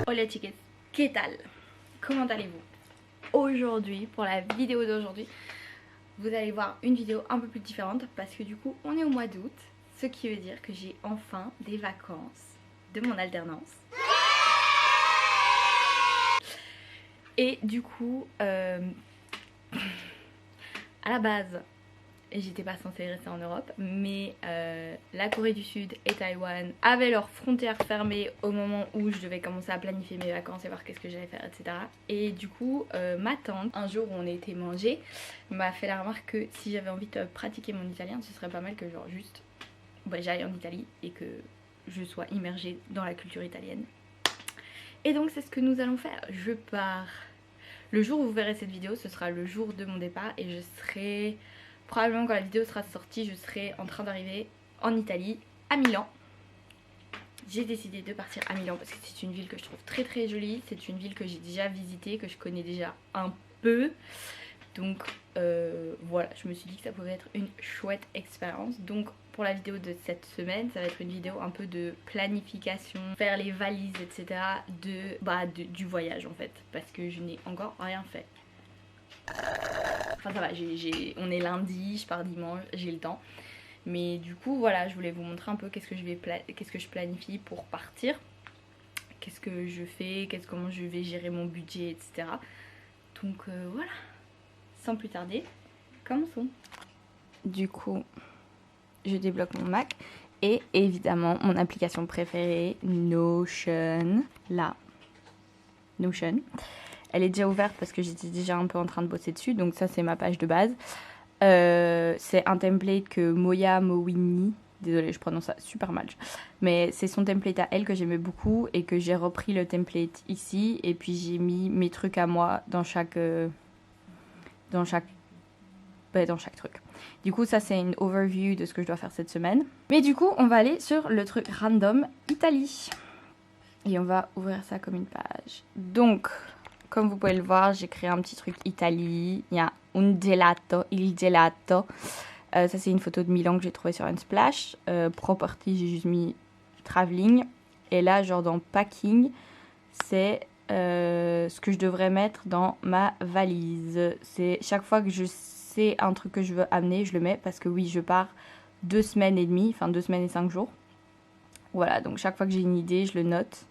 Hola chicas, ¿qué tal? Comment allez-vous? Aujourd'hui, pour la vidéo d'aujourd'hui, vous allez voir une vidéo un peu plus différente parce que du coup on est au mois d'août, ce qui veut dire que j'ai enfin des vacances de mon alternance. Et du coup, à la base, j'étais pas censée rester en Europe, mais la Corée du Sud et Taïwan avaient leurs frontières fermées au moment où je devais commencer à planifier mes vacances et voir qu'est-ce que j'allais faire, etc. Et du coup, ma tante, un jour où on était manger, m'a fait la remarque que si j'avais envie de pratiquer mon italien, ce serait pas mal que genre juste j'aille en Italie et que je sois immergée dans la culture italienne. Et donc c'est ce que nous allons faire. Je pars. Le jour où vous verrez cette vidéo, ce sera le jour de mon départ et je serai... Probablement quand la vidéo sera sortie, je serai en train d'arriver en Italie, à Milan. J'ai décidé de partir à Milan parce que c'est une ville que je trouve très très jolie. C'est une ville que j'ai déjà visitée, que je connais déjà un peu. Donc voilà, je me suis dit que ça pouvait être une chouette expérience. Donc pour la vidéo de cette semaine, ça va être une vidéo un peu de planification, faire les valises, etc. du voyage en fait. Parce que je n'ai encore rien fait. Enfin ça va, on est lundi, je pars dimanche, j'ai le temps. Mais du coup voilà, je voulais vous montrer un peu qu'est-ce que je planifie pour partir. Qu'est-ce que je fais, comment je vais gérer mon budget, etc. Donc voilà, sans plus tarder, commençons. Du coup, je débloque mon Mac et évidemment mon application préférée, Notion. Là, Notion. Elle est déjà ouverte parce que j'étais déjà un peu en train de bosser dessus. Donc ça c'est ma page de base. C'est un template que Moya Mowini, désolée je prononce ça super mal, mais c'est son template à elle que j'aimais beaucoup et que j'ai repris le template ici. Et puis j'ai mis mes trucs à moi dans chaque truc. Du coup ça c'est une overview de ce que je dois faire cette semaine. Mais du coup on va aller sur le truc random Italie. Et on va ouvrir ça comme une page. Donc... Comme vous pouvez le voir, j'ai créé un petit truc Italie. Il y a un gelato, il gelato. Ça, c'est une photo de Milan que j'ai trouvée sur Unsplash. Property, j'ai juste mis traveling. Et là, genre dans packing, c'est ce que je devrais mettre dans ma valise. C'est chaque fois que je sais un truc que je veux amener, je le mets. Parce que oui, je pars 2 semaines et demie, enfin 2 semaines et 5 jours. Voilà, donc chaque fois que j'ai une idée, je le note.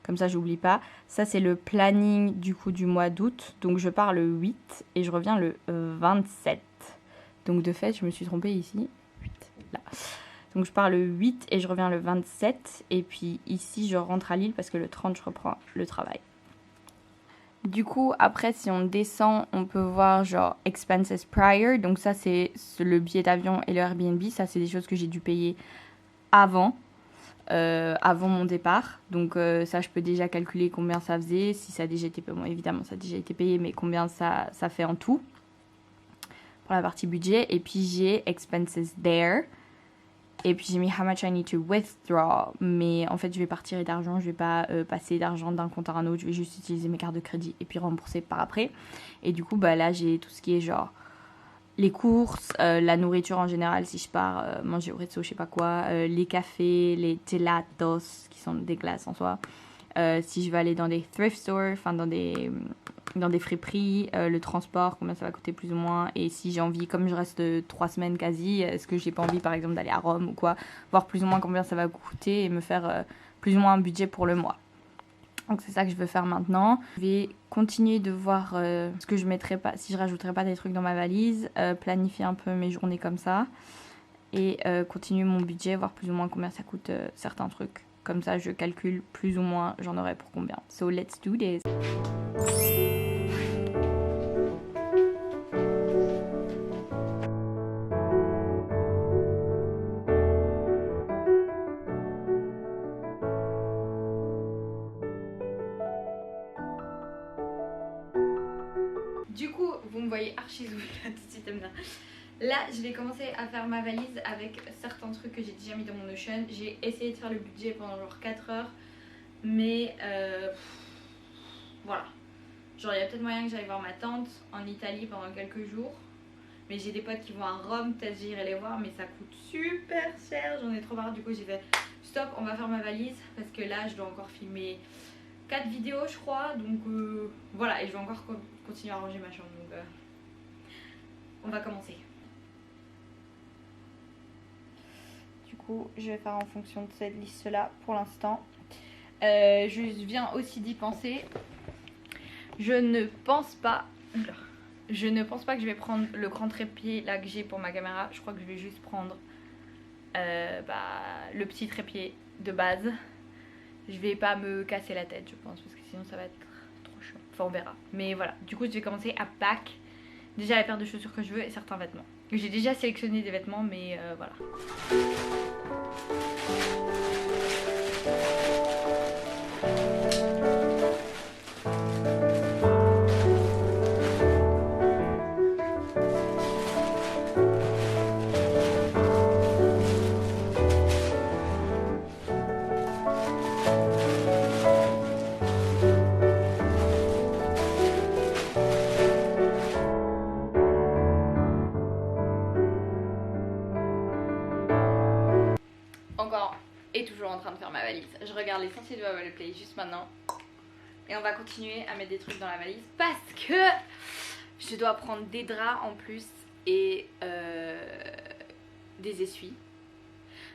Comme ça, j'oublie pas. Ça, c'est le planning du coup du mois d'août. Donc, je pars le 8 et je reviens le 27. Donc, de fait, je me suis trompée ici. 8, là. Donc, je pars le 8 et je reviens le 27. Et puis, ici, je rentre à Lille parce que le 30, je reprends le travail. Du coup, après, si on descend, on peut voir genre expenses prior. Donc, ça, c'est le billet d'avion et le Airbnb. Ça, c'est des choses que j'ai dû payer avant mon départ. Donc ça je peux déjà calculer combien ça faisait, si ça a déjà été payé, bon évidemment ça a déjà été payé, mais combien ça fait en tout pour la partie budget. Et puis j'ai expenses there et puis j'ai mis how much I need to withdraw, mais en fait je vais partir d'argent, je vais pas passer d'argent d'un compte à un autre, je vais juste utiliser mes cartes de crédit et puis rembourser par après. Et du coup là j'ai tout ce qui est genre les courses, la nourriture en général si je pars manger au resto, je sais pas quoi, les cafés, les gelatos qui sont des glaces en soi, si je vais aller dans des thrift stores, enfin dans des friperies, le transport, combien ça va coûter plus ou moins, et si j'ai envie, comme je reste 3 semaines quasi, est-ce que j'ai pas envie par exemple d'aller à Rome ou quoi, voir plus ou moins combien ça va coûter et me faire plus ou moins un budget pour le mois. Donc c'est ça que je veux faire maintenant. Je vais continuer de voir ce que je mettrai pas, si je rajouterai pas des trucs dans ma valise, planifier un peu mes journées comme ça et continuer mon budget, voir plus ou moins combien ça coûte certains trucs. Comme ça je calcule plus ou moins j'en aurai pour combien. So let's do this. Du coup, vous me voyez archi zoomée là tout de suite. Là, je vais commencer à faire ma valise avec certains trucs que j'ai déjà mis dans mon Notion. J'ai essayé de faire le budget pendant genre 4 heures. Mais voilà. Genre, il y a peut-être moyen que j'aille voir ma tante en Italie pendant quelques jours. Mais j'ai des potes qui vont à Rome, peut-être j'irai les voir. Mais ça coûte super cher. J'en ai trop marre. Du coup, j'ai fait stop, on va faire ma valise. Parce que là, je dois encore filmer 4 vidéos, je crois. Donc voilà. Et je vais encore continuer à ranger ma chambre. Donc on va commencer. Du coup, je vais faire en fonction de cette liste-là pour l'instant. Je viens aussi d'y penser. Je ne pense pas que je vais prendre le grand trépied là que j'ai pour ma caméra. Je crois que je vais juste prendre le petit trépied de base. Je vais pas me casser la tête, je pense, parce que sinon ça va être trop chiant. Enfin, on verra. Mais voilà, du coup, je vais commencer à pack déjà la paire de chaussures que je veux et certains vêtements. J'ai déjà sélectionné des vêtements, mais voilà. Encore et toujours en train de faire ma valise. Je regarde les sentiers de Waverly Place juste maintenant. Et on va continuer à mettre des trucs dans la valise parce que je dois prendre des draps en plus et des essuies.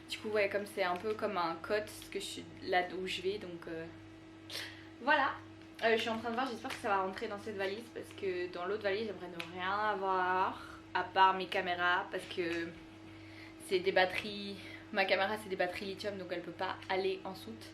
Du coup, ouais, comme c'est un peu comme un cote, parce que je suis là où je vais, donc voilà. Je suis en train de voir, j'espère que ça va rentrer dans cette valise parce que dans l'autre valise, j'aimerais ne rien avoir à part mes caméras parce que c'est des batteries. Ma caméra, c'est des batteries lithium, donc elle peut pas aller en soute.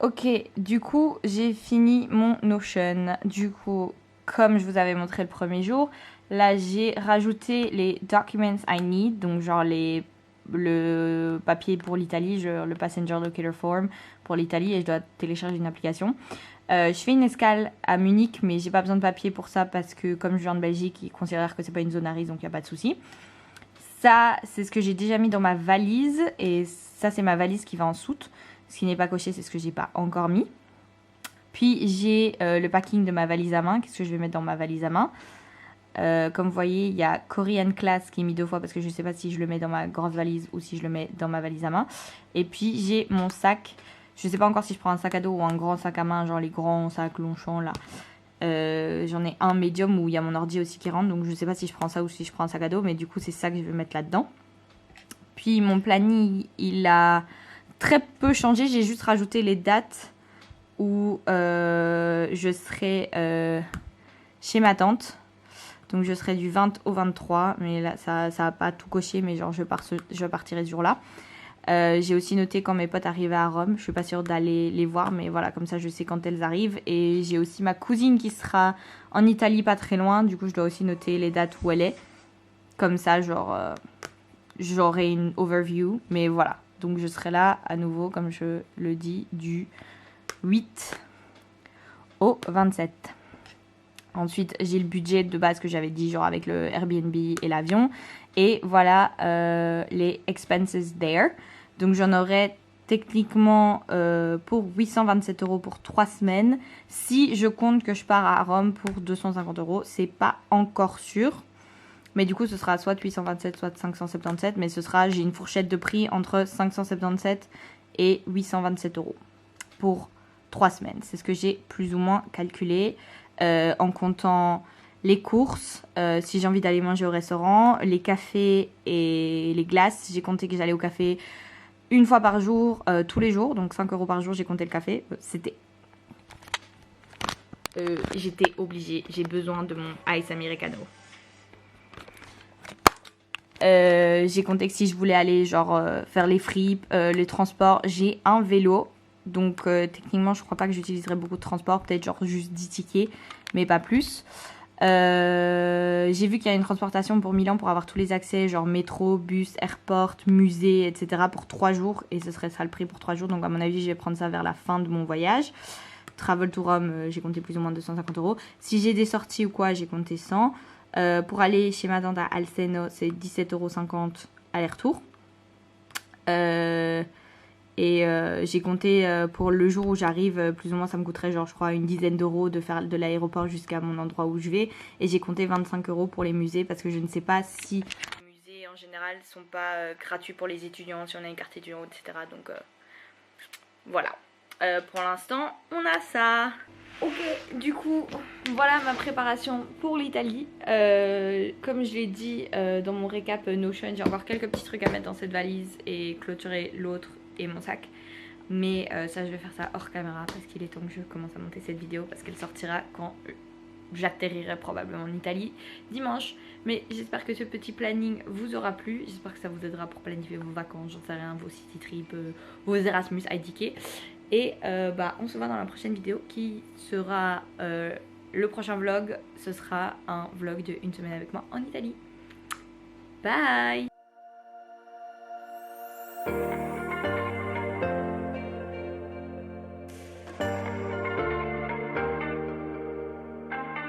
Ok, du coup, j'ai fini mon Notion. Du coup, comme je vous avais montré le premier jour, là, j'ai rajouté les documents I need, donc genre le papier pour l'Italie, le Passenger Locator Form pour l'Italie, et je dois télécharger une application. Je fais une escale à Munich, mais j'ai pas besoin de papier pour ça parce que comme je viens de Belgique, ils considèrent que c'est pas une zone à risque, donc il n'y a pas de souci. Ça, c'est ce que j'ai déjà mis dans ma valise, et ça, c'est ma valise qui va en soute. Ce qui n'est pas coché, c'est ce que j'ai pas encore mis. Puis j'ai le packing de ma valise à main. Qu'est-ce que je vais mettre dans ma valise à main? Comme vous voyez, il y a Korean Class qui est mis 2 fois parce que je ne sais pas si je le mets dans ma grande valise ou si je le mets dans ma valise à main. Et puis j'ai mon sac. Je ne sais pas encore si je prends un sac à dos ou un grand sac à main, genre les grands sacs Longchamp là. J'en ai un médium où il y a mon ordi aussi qui rentre. Donc je ne sais pas si je prends ça ou si je prends un sac à dos. Mais du coup, c'est ça que je vais mettre là-dedans. Puis mon planning, il a très peu changé, j'ai juste rajouté les dates où je serai chez ma tante. Donc je serai du 20 au 23, mais là ça va pas tout coché, mais genre je partirai ce jour-là. J'ai aussi noté quand mes potes arrivaient à Rome, je suis pas sûre d'aller les voir, mais voilà, comme ça je sais quand elles arrivent. Et j'ai aussi ma cousine qui sera en Italie pas très loin, du coup je dois aussi noter les dates où elle est. Comme ça genre j'aurai une overview, mais voilà. Donc je serai là à nouveau, comme je le dis, du 8 au 27. Ensuite, j'ai le budget de base que j'avais dit, genre avec le Airbnb et l'avion. Et voilà les expenses there. Donc, j'en aurais techniquement pour 827 € pour 3 semaines. Si je compte que je pars à Rome pour 250 €, c'est pas encore sûr. Mais du coup, ce sera soit 827, soit 577. Mais ce sera, j'ai une fourchette de prix entre 577 et 827 € pour 3 semaines. C'est ce que j'ai plus ou moins calculé. En comptant les courses, si j'ai envie d'aller manger au restaurant, les cafés et les glaces. J'ai compté que j'allais au café une fois par jour, tous les jours, donc 5 € par jour, j'ai compté le café. J'étais obligée, j'ai besoin de mon ice americano. J'ai compté que si je voulais aller genre faire les fripes, les transports, j'ai un vélo. Donc techniquement je crois pas que j'utiliserai beaucoup de transport, peut-être genre juste 10 tickets, mais pas plus. J'ai vu qu'il y a une transportation pour Milan pour avoir tous les accès, genre métro, bus, airport, musée, etc. pour 3 jours. Et ce serait ça le prix pour 3 jours, donc à mon avis je vais prendre ça vers la fin de mon voyage. Travel to Rome, j'ai compté plus ou moins 250 €. Si j'ai des sorties ou quoi, j'ai compté 100. Pour aller chez ma tante à Alseno, c'est 17,50 € aller-retour. J'ai compté pour le jour où j'arrive, plus ou moins ça me coûterait genre je crois une dizaine d'euros de faire de l'aéroport jusqu'à mon endroit où je vais. Et j'ai compté 25 € pour les musées parce que je ne sais pas si les musées en général sont pas gratuits pour les étudiants, si on a une carte étudiante, etc. Donc voilà. Pour l'instant, on a ça. Ok, du coup, voilà ma préparation pour l'Italie. Comme je l'ai dit dans mon récap Notion, j'ai encore quelques petits trucs à mettre dans cette valise et clôturer l'autre et mon sac. Mais ça, je vais faire ça hors caméra parce qu'il est temps que je commence à monter cette vidéo parce qu'elle sortira quand j'atterrirai probablement en Italie dimanche. Mais j'espère que ce petit planning vous aura plu. J'espère que ça vous aidera pour planifier vos vacances, j'en sais rien, vos city trips, vos Erasmus, IDK. Et on se voit dans la prochaine vidéo qui sera le prochain vlog. Ce sera un vlog de 1 semaine avec moi en Italie. Bye!